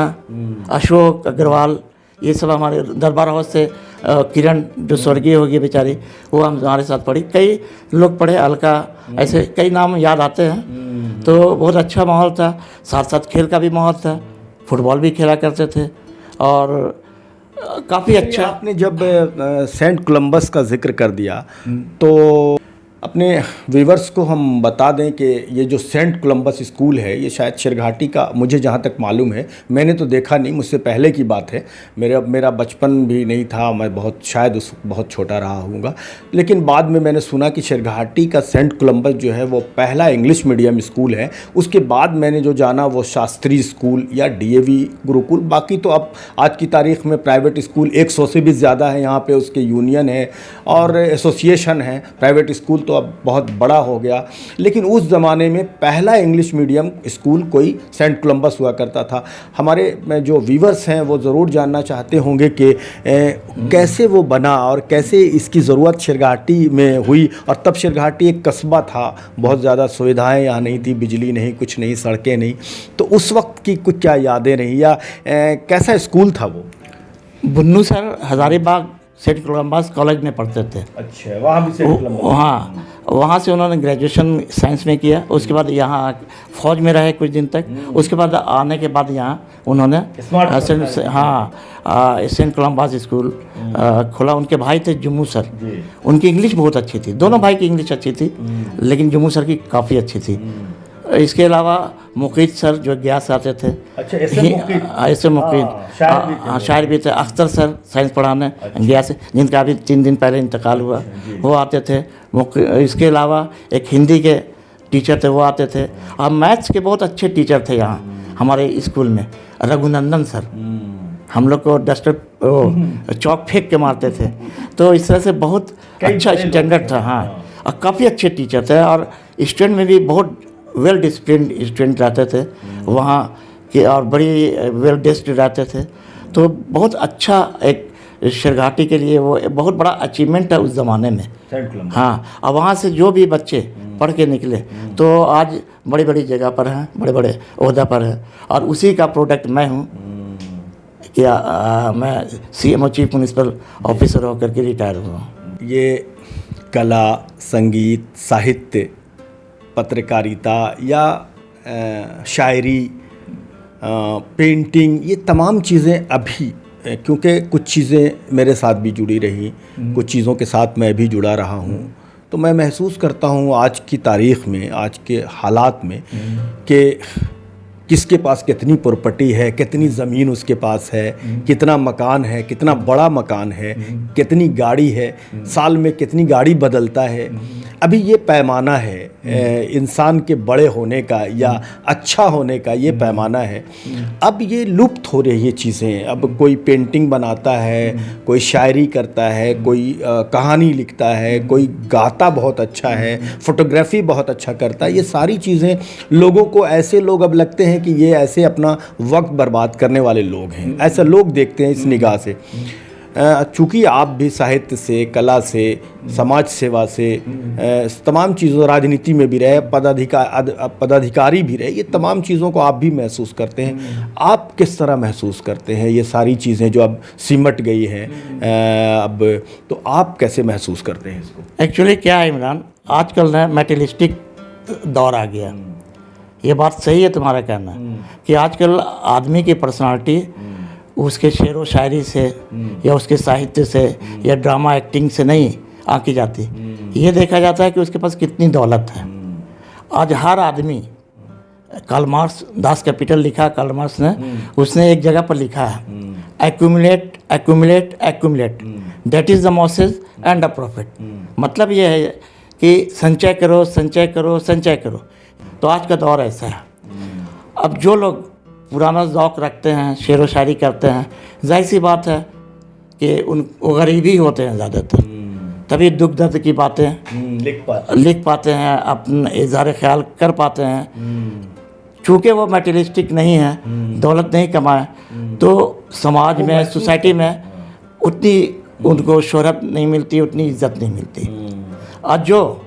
अशोक अग्रवाल, ये सब हमारे दरबार हाउस से किरण जो स्वर्गीय हो गई बेचारी, वो हमारे साथ पढ़ी। कई लोग पढ़े, अलका, ऐसे कई नाम याद आते हैं। तो बहुत अच्छा माहौल था, साथ साथ खेल का भी माहौल था, फुटबॉल भी खेला करते थे, और काफ़ी अच्छा। आपने जब सेंट कोलम्बस का जिक्र कर दिया, तो अपने व्यूवर्स को हम बता दें कि ये जो सेंट कोलम्बस स्कूल है, ये शायद शेरघाटी का, मुझे जहाँ तक मालूम है, मैंने तो देखा नहीं, मुझसे पहले की बात है, मेरा बचपन भी नहीं था, मैं बहुत छोटा रहा हूँगा। लेकिन बाद में मैंने सुना कि शेरघाटी का सेंट कोलम्बस जो है वो पहला इंग्लिश मीडियम स्कूल है। उसके बाद मैंने जो जाना वो शास्त्री स्कूल या DAV गुरुकुल, बाकी तो अब आज की तारीख में प्राइवेट स्कूल 100 से भी ज़्यादा है यहाँ पे, उसके यूनियन है और एसोसिएशन है। प्राइवेट स्कूल तो अब बहुत बड़ा हो गया, लेकिन उस ज़माने में पहला इंग्लिश मीडियम स्कूल कोई सेंट कोलम्बस हुआ करता था। हमारे जो व्यूवर्स हैं वो ज़रूर जानना चाहते होंगे कि कैसे वो बना और कैसे इसकी ज़रूरत शेरघाटी में हुई। और तब शेरघाटी एक कस्बा था, बहुत ज़्यादा सुविधाएं यहाँ नहीं थी, बिजली नहीं, कुछ नहीं, सड़कें नहीं। तो उस वक्त की कुछ क्या यादें रही, या कैसा स्कूल था वो? Bunnu sir Hazaribagh saint Columbus college में पढ़ते थे। अच्छा, वहाँ भी सेंट कोलम्बस? हाँ, वहाँ से उन्होंने ग्रेजुएशन साइंस में किया। उसके बाद यहाँ फौज में रहे कुछ दिन तक। उसके बाद आने के बाद यहाँ उन्होंने सेंट कोलम्बस स्कूल खोला। उनके भाई थे जुम्मू सर, उनकी इंग्लिश बहुत अच्छी थी, दोनों भाई की इंग्लिश अच्छी थी, लेकिन जुम्मू सर की काफ़ी अच्छी थी। इसके अलावा मुकीद सर जो गया से आते थे। अच्छा, ऐसे मुकीद शायर भी थे। अख्तर सर साइंस पढ़ाने गया से, जिनका अभी 3 दिन पहले इंतकाल हुआ, वो आते थे। इसके अलावा एक हिंदी के टीचर थे, वो आते थे। और मैथ्स के बहुत अच्छे टीचर थे यहाँ हमारे स्कूल में, रघुनंदन सर, हम लोग को डस्टर चौक फेंक के मारते थे। तो इस तरह से बहुत अच्छा स्टैंडर्ड था। हाँ, और काफ़ी अच्छे टीचर थे, और स्टूडेंट में भी बहुत वेल डिसिप्लिन स्टूडेंट रहते थे वहाँ के, और बड़ी वेल ड्रेस्ड रहते थे। तो बहुत अच्छा एक शेरघाटी के लिए वो बहुत बड़ा अचीवमेंट है उस ज़माने में। हाँ, और वहाँ से जो भी बच्चे पढ़ के निकले तो आज बड़ी बड़ी जगह पर हैं, बड़े बड़े ओहदा पर हैं। और उसी का प्रोडक्ट मैं हूँ कि मैं CMO चीफ म्यूनिसिपल ऑफिसर होकर के रिटायर हुआ। ये कला, संगीत, साहित्य, पत्रकारिता या शायरी, पेंटिंग, ये तमाम चीज़ें अभी, क्योंकि कुछ चीज़ें मेरे साथ भी जुड़ी रही, कुछ चीज़ों के साथ मैं भी जुड़ा रहा हूँ, तो मैं महसूस करता हूँ आज की तारीख़ में, आज के हालात में, कि किसके पास कितनी प्रॉपर्टी है, कितनी ज़मीन उसके पास है, कितना मकान है, कितना बड़ा मकान है, कितनी गाड़ी है, साल में कितनी गाड़ी बदलता है। अभी ये पैमाना है इंसान के बड़े होने का या अच्छा होने का ये पैमाना है, अब ये लुप्त हो रही है चीज़ें। अब कोई पेंटिंग बनाता है, कोई शायरी करता है, कोई कहानी लिखता है, कोई गाता बहुत अच्छा है, फोटोग्राफी बहुत अच्छा करता है। ये सारी चीज़ें लोगों को, ऐसे लोग अब लगते हैं कि ये ऐसे अपना वक्त बर्बाद करने वाले लोग हैं, ऐसा लोग देखते हैं इस निगाह से। चूँकि आप भी साहित्य से, कला से, समाज सेवा से, तमाम चीज़ों, राजनीति में भी रहे, पदाधिकारी भी रहे, ये तमाम चीज़ों को आप भी महसूस करते हैं। आप किस तरह महसूस करते हैं ये सारी चीज़ें जो अब सिमट गई हैं अब, तो आप कैसे महसूस करते हैं इसको? एक्चुअली क्या है इमरान, आजकल ना मेटेरियलिस्टिक दौर आ गया। ये बात सही है तुम्हारा कहना कि आजकल आदमी की पर्सनालिटी उसके शेर व शायरी से या उसके साहित्य से या ड्रामा एक्टिंग से नहीं आंकी जाती। ये देखा जाता है कि उसके पास कितनी दौलत है। आज हर आदमी, कार्ल मार्क्स, दास कैपिटल लिखा कार्ल मार्क्स ने, उसने एक जगह पर लिखा है, accumulate accumulate accumulate, that is the masses and the profit. मतलब ये है कि संचय करो, संचय करो, संचय करो। तो आज का दौर ऐसा है। अब जो लोग पुराना ज़ौक़ रखते हैं, शेर व शायरी करते हैं, जाहिर सी बात है कि वो गरीबी होते हैं ज़्यादातर, तभी दुख दर्द की बातें लिख पाते हैं, अपना इज़हार ख्याल कर पाते हैं। चूँकि वो मटेरियलिस्टिक नहीं है, दौलत नहीं कमाए, तो समाज में, सोसाइटी में उतनी उनको शोहरत नहीं मिलती, उतनी इज्जत नहीं मिलती। आज जो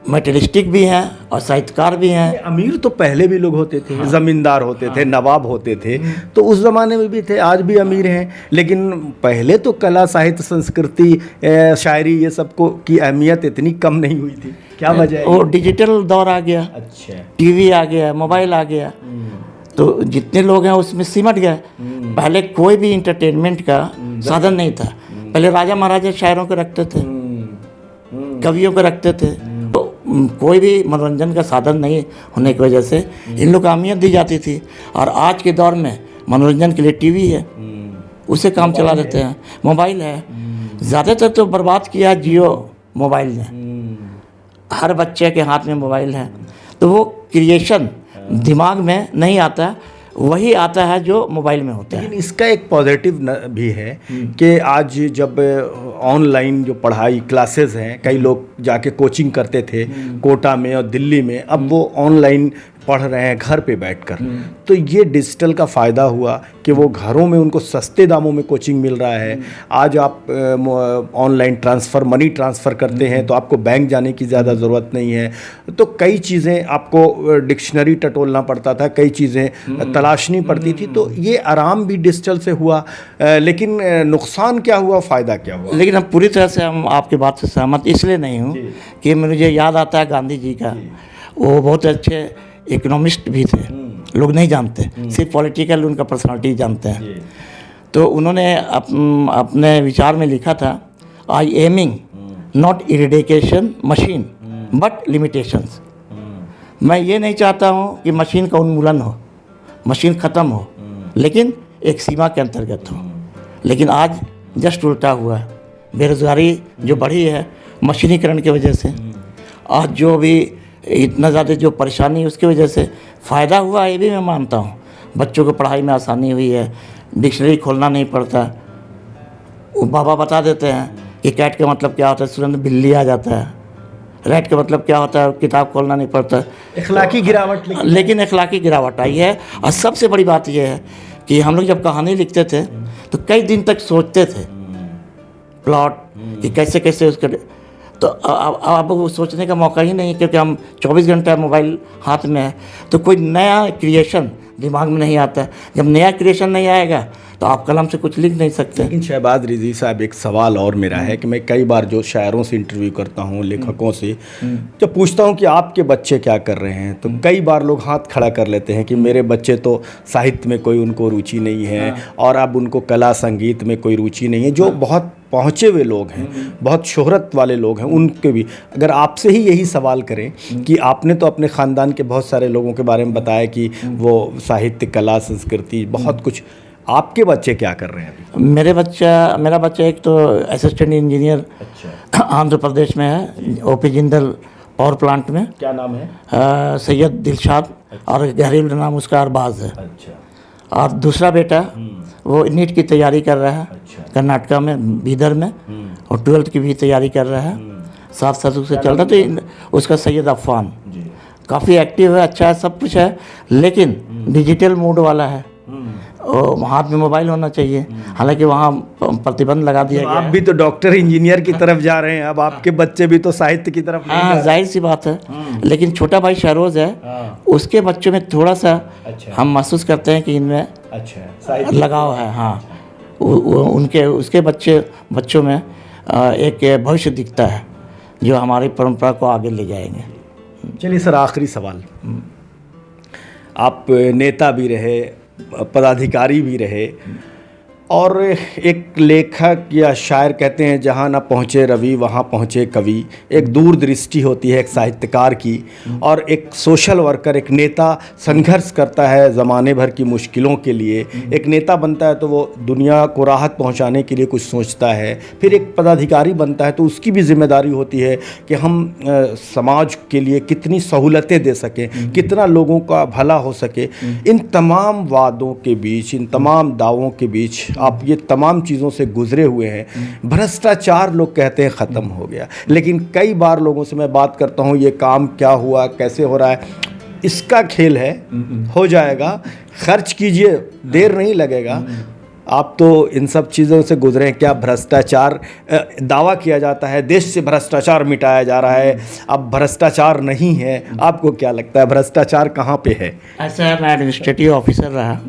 मटेरियलिस्टिक भी हैं और साहित्यकार भी हैं। अमीर तो पहले भी लोग होते थे, ज़मींदार होते थे, नवाब होते थे, तो उस ज़माने में भी थे, आज भी अमीर हैं। लेकिन पहले तो कला, साहित्य, संस्कृति, शायरी, ये सबको की अहमियत इतनी कम नहीं हुई थी। क्या वजह है? वो डिजिटल दौर आ गया, अच्छा, टीवी आ गया, मोबाइल आ गया, तो जितने लोग हैं उसमें सिमट गए। पहले कोई भी इंटरटेनमेंट का साधन नहीं था। पहले राजा महाराजा शायरों को रखते थे, कवियों को रखते थे, कोई भी मनोरंजन का साधन नहीं होने की वजह से इन लोग को अहमियत दी जाती थी। और आज के दौर में मनोरंजन के लिए टीवी है, उससे काम चला लेते हैं, मोबाइल है। ज़्यादातर तो बर्बाद किया जियो मोबाइल ने, हर बच्चे के हाथ में मोबाइल है, तो वो क्रिएशन दिमाग में नहीं आता, वही आता है जो मोबाइल में होता है। लेकिन इसका एक पॉजिटिव भी है कि आज जब ऑनलाइन जो पढ़ाई क्लासेस हैं, कई लोग जाके कोचिंग करते थे कोटा में और दिल्ली में, अब वो ऑनलाइन पढ़ रहे हैं घर पे बैठकर। तो ये डिजिटल का फ़ायदा हुआ कि वो घरों में उनको सस्ते दामों में कोचिंग मिल रहा है। आज आप ऑनलाइन ट्रांसफ़र, मनी ट्रांसफ़र करते हैं तो आपको बैंक जाने की ज़्यादा ज़रूरत नहीं है। तो कई चीज़ें आपको डिक्शनरी टटोलना पड़ता था, कई चीज़ें तलाशनी पड़ती थी। तो ये आराम भी डिजिटल से हुआ, लेकिन नुकसान क्या हुआ, फ़ायदा क्या हुआ? लेकिन अब पूरी तरह से हम आपकी बात से सहमत इसलिए नहीं हूँ कि मुझे याद आता है गांधी जी का, वो बहुत अच्छे इकोनॉमिस्ट भी थे, लोग नहीं जानते, सिर्फ पॉलिटिकल उनका पर्सनालिटी जानते हैं। तो उन्होंने अपने विचार में लिखा था, I aiming not eradication machine but limitations. मैं ये नहीं चाहता हूँ कि मशीन का उन्मूलन हो, मशीन ख़त्म हो, लेकिन एक सीमा के अंतर्गत हो। लेकिन आज जस्ट उल्टा हुआ है, बेरोज़गारी जो बढ़ी है मशीनीकरण की वजह से, आज जो भी इतना ज़्यादा जो परेशानी है उसकी वजह से फ़ायदा हुआ, ये भी मैं मानता हूँ। बच्चों को पढ़ाई में आसानी हुई है, डिक्शनरी खोलना नहीं पड़ता, वो बाबा बता देते हैं कि कैट का मतलब क्या होता है, तुरंत बिल्ली आ जाता है, रैट का मतलब क्या होता है, किताब खोलना नहीं पड़ता। इखलाकी गिरावट, लेकिन इखलाकी गिरावट आई है। और सबसे बड़ी बात यह है कि हम लोग जब कहानी लिखते थे तो कई दिन तक सोचते थे प्लॉट कि कैसे कैसे उसका, तो अब वो सोचने का मौका ही नहीं, क्योंकि हम 24 घंटा मोबाइल हाथ में है, तो कोई नया क्रिएशन दिमाग में नहीं आता। जब नया क्रिएशन नहीं आएगा तो आप कलम से कुछ लिख नहीं सकते। लेकिन शहबाज रिजवी साहब, एक सवाल और मेरा है कि मैं कई बार जो शायरों से इंटरव्यू करता हूँ, लेखकों से, जब पूछता हूँ कि आपके बच्चे क्या कर रहे हैं, तो कई बार लोग हाथ खड़ा कर लेते हैं कि मेरे बच्चे तो साहित्य में कोई उनको रुचि नहीं है, और अब उनको कला संगीत में कोई रुचि नहीं है। जो बहुत पहुँचे हुए लोग हैं, बहुत शोहरत वाले लोग हैं, उनके भी अगर आपसे ही यही सवाल करें कि आपने तो अपने ख़ानदान के बहुत सारे लोगों के बारे में बताया कि वो साहित्य, कला, संस्कृति, बहुत कुछ, आपके बच्चे क्या कर रहे हैं अभी? मेरा बच्चा एक तो असिस्टेंट इंजीनियर आंध्र प्रदेश में है, ओपी जिंदल पावर प्लांट में। क्या नाम है? सैयद दिलशाद। और घरेलू नाम उसका अरबाज है। अच्छा। और दूसरा बेटा वो नीट की तैयारी कर रहा है। अच्छा। कर्नाटका में, बीदर में। और 12th की भी तैयारी कर रहा है। साथ साथ उसे चल रहा तो उसका सैयद अफ़ान। काफ़ी एक्टिव है, अच्छा है, सब कुछ है, लेकिन डिजिटल मोड वाला है। और हाथ में मोबाइल होना चाहिए। हालांकि वहाँ प्रतिबंध लगा दिया गया। आप भी तो डॉक्टर इंजीनियर की तरफ जा रहे हैं, अब आपके बच्चे भी तो साहित्य की तरफ नहीं जा हाँ, रहे। जाहिर सी बात है। लेकिन छोटा भाई शहरोज है, उसके बच्चों में थोड़ा सा हम महसूस करते हैं कि इनमें लगाव है। हाँ, उनके उसके बच्चों में एक भविष्य दिखता है जो हमारी परंपरा को आगे ले जाएंगे। चलिए सर, आखिरी सवाल, आप नेता भी रहे, पदाधिकारी भी रहे, और एक लेखक या शायर कहते हैं जहाँ ना पहुँचे रवि वहाँ पहुँचे कवि। एक दूरदृष्टि होती है एक साहित्यकार की, और एक सोशल वर्कर, एक नेता संघर्ष करता है ज़माने भर की मुश्किलों के लिए। एक नेता बनता है तो वो दुनिया को राहत पहुँचाने के लिए कुछ सोचता है। फिर एक पदाधिकारी बनता है तो उसकी भी जिम्मेदारी होती है कि हम समाज के लिए कितनी सहूलतें दे सकें, कितना लोगों का भला हो सके। इन तमाम वादों के बीच, इन तमाम दावों के बीच आप ये तमाम चीज़ों से गुजरे हुए हैं। भ्रष्टाचार लोग कहते हैं ख़त्म हो गया, लेकिन कई बार लोगों से मैं बात करता हूँ, ये काम क्या हुआ, कैसे हो रहा है, इसका खेल है, हो जाएगा, खर्च कीजिए, देर नहीं लगेगा। आप तो इन सब चीज़ों से गुजरे हैं। क्या भ्रष्टाचार, दावा किया जाता है देश से भ्रष्टाचार मिटाया जा रहा है, अब भ्रष्टाचार नहीं है, आपको क्या लगता है भ्रष्टाचार कहाँ पे है? ऐसा मैं एडमिनिस्ट्रेटिव ऑफिसर रहा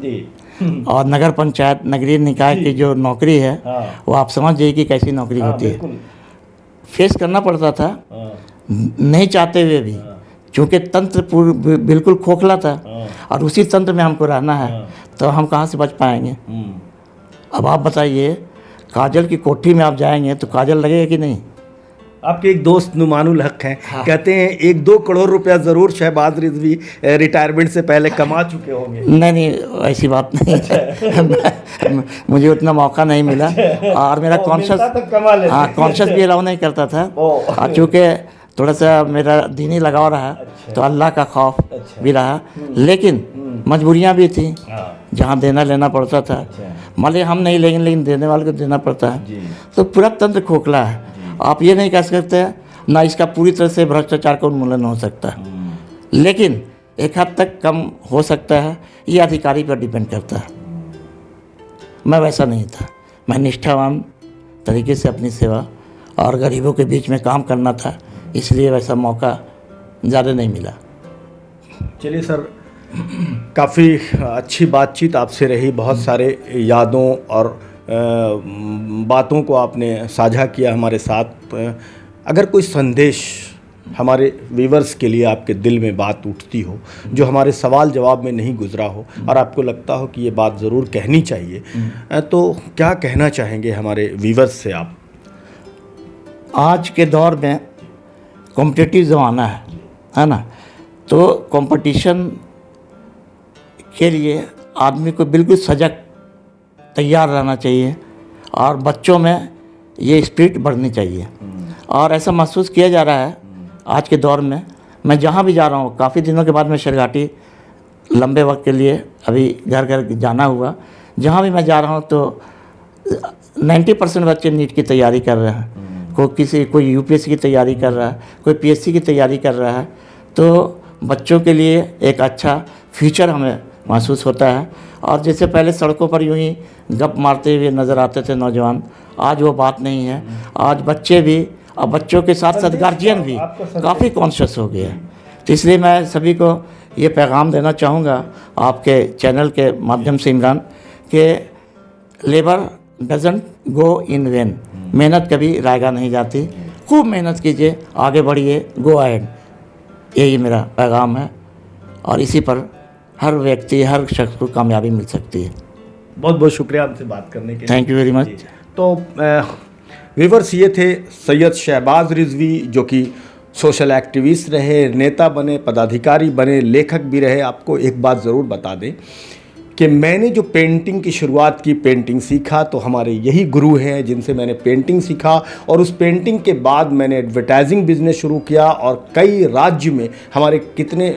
और नगर पंचायत, नगरीय निकाय की जो नौकरी है वो आप समझ जाइए कि कैसी नौकरी होती है। फेस करना पड़ता था, नहीं चाहते हुए भी, क्योंकि तंत्र बिल्कुल खोखला था और उसी तंत्र में हमको रहना है, तो हम कहाँ से बच पाएंगे। अब आप बताइए, काजल की कोठी में आप जाएंगे तो काजल लगेगा कि नहीं? आपके एक दोस्त नुमानुल हक हैं, कहते हैं 1-2 करोड़ रुपया ज़रूर शहबाज रिजवी रिटायरमेंट से पहले कमा चुके होंगे। नहीं, ऐसी बात नहीं है। मुझे उतना मौका नहीं मिला और मेरा कॉन्शियस भी अलाउ नहीं करता था, चूँकि थोड़ा सा मेरा दीनी लगाव रहा। तो अल्लाह का खौफ भी रहा, लेकिन मजबूरियाँ भी थी जहाँ देना लेना पड़ता था। मान लीजिए हम नहीं लेंगे, लेकिन देने वाले को देना पड़ता है। तो पूरा तंत्र खोखला है। आप ये नहीं कह सकते ना, इसका पूरी तरह से भ्रष्टाचार का उन्मूलन हो सकता है, लेकिन एक हद तक कम हो सकता है। ये अधिकारी पर डिपेंड करता है। मैं वैसा नहीं था, मैं निष्ठावान तरीके से अपनी सेवा और गरीबों के बीच में काम करना था, इसलिए वैसा मौका ज़्यादा नहीं मिला। चलिए सर, काफ़ी अच्छी बातचीत आपसे रही, बहुत सारे यादों और बातों को आपने साझा किया हमारे साथ। अगर कोई संदेश हमारे व्यूअर्स के लिए आपके दिल में बात उठती हो, जो हमारे सवाल जवाब में नहीं गुजरा हो, और आपको लगता हो कि ये बात ज़रूर कहनी चाहिए, तो क्या कहना चाहेंगे हमारे व्यूअर्स से आप? आज के दौर में कॉम्पिटिटिव ज़माना है ना, तो कंपटीशन के लिए आदमी को बिल्कुल सजग, तैयार रहना चाहिए और बच्चों में ये स्पिरिट बढ़नी चाहिए। और ऐसा महसूस किया जा रहा है आज के दौर में। मैं जहाँ भी जा रहा हूँ, काफ़ी दिनों के बाद मैं शेरघाटी लंबे वक्त के लिए अभी घर घर जाना हुआ, जहाँ भी मैं जा रहा हूँ तो 90% बच्चे नीट की तैयारी कर रहे हैं। कोई यूपीएससी की तैयारी कर रहा है, कोई पीएससी की तैयारी कर रहा है। तो बच्चों के लिए एक अच्छा फ्यूचर हमें महसूस होता है। और जैसे पहले सड़कों पर यूं ही गप मारते हुए नज़र आते थे नौजवान, आज वो बात नहीं है। आज बच्चे भी और बच्चों के साथ साथ गार्जियन भी काफ़ी कॉन्शियस हो गए हैं। तो इसलिए मैं सभी को ये पैगाम देना चाहूँगा आपके चैनल के माध्यम से इमरान, कि labour doesn't go in when, मेहनत कभी रायगा नहीं जाती। खूब मेहनत कीजिए, आगे बढ़िए, गो अहेड, यही मेरा पैगाम है। और इसी पर हर व्यक्ति, हर शख्स को कामयाबी मिल सकती है। बहुत बहुत शुक्रिया हमसे बात करने के लिए। Thank you very much. तो व्यूअर्स, ये थे सैयद शहबाज रिजवी, जो कि सोशल एक्टिविस्ट रहे, नेता बने, पदाधिकारी बने, लेखक भी रहे। आपको एक बात ज़रूर बता दें कि मैंने जो पेंटिंग की शुरुआत की, पेंटिंग सीखा, तो हमारे यही गुरु हैं जिनसे मैंने पेंटिंग सीखा, और उस पेंटिंग के बाद मैंने एडवर्टाइजिंग बिजनेस शुरू किया। और कई राज्य में हमारे कितने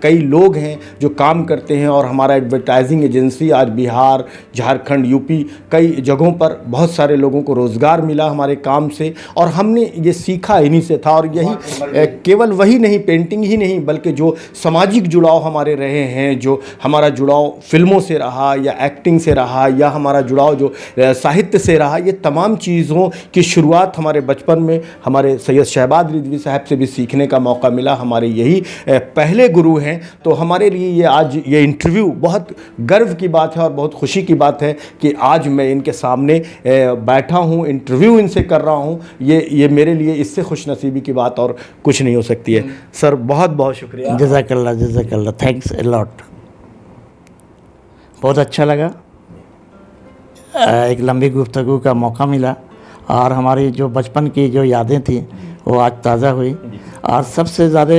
कई लोग हैं जो काम करते हैं, और हमारा एडवर्टाइजिंग एजेंसी आज बिहार, झारखंड, यूपी कई जगहों पर बहुत सारे लोगों को रोज़गार मिला हमारे काम से। और हमने ये सीखा इन्हीं से था। और यही केवल वही नहीं, पेंटिंग ही नहीं, बल्कि जो सामाजिक जुड़ाव हमारे रहे हैं, जो हमारा जुड़ाव फिल्मों से रहा या एक्टिंग से रहा, या हमारा जुड़ाव जो साहित्य से रहा, ये तमाम चीज़ों की शुरुआत हमारे बचपन में हमारे सैयद शहबाज रिजवी साहब से भी सीखने का मौका मिला। हमारे यही पहले गुरु हैं। तो हमारे लिए ये आज ये इंटरव्यू बहुत गर्व की बात है और बहुत खुशी की बात है कि आज मैं इनके सामने बैठा हूँ, इंटरव्यू इनसे कर रहा हूँ। ये मेरे लिए इससे खुशनसीबी की बात और कुछ नहीं हो सकती है। सर बहुत बहुत शुक्रिया। जज़ाकल्लाह, थैंक्स अ लॉट। बहुत अच्छा लगा, एक लंबी गुफ्तगू का मौका मिला, और हमारी जो बचपन की जो यादें थी वो आज ताज़ा हुई। और सबसे ज़्यादा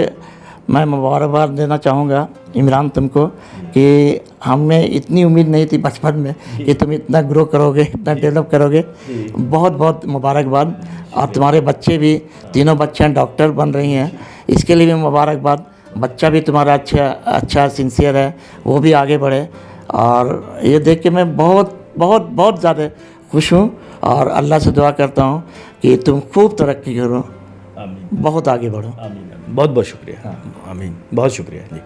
मैं मुबारकबाद देना चाहूँगा इमरान तुमको, कि हमें इतनी उम्मीद नहीं थी बचपन में कि तुम इतना ग्रो करोगे, इतना डेवलप करोगे। बहुत बहुत मुबारकबाद। और तुम्हारे बच्चे भी, तीनों बच्चियाँ डॉक्टर बन रही हैं, इसके लिए भी मुबारकबाद। बच्चा भी तुम्हारा अच्छा सिंसियर है, वो भी आगे बढ़े। और ये देख के मैं बहुत बहुत बहुत ज़्यादा खुश हूँ, और अल्लाह से दुआ करता हूँ कि तुम खूब तरक्की करो, बहुत आगे बढ़ो। बहुत बहुत शुक्रिया। आमीन। बहुत शुक्रिया जी।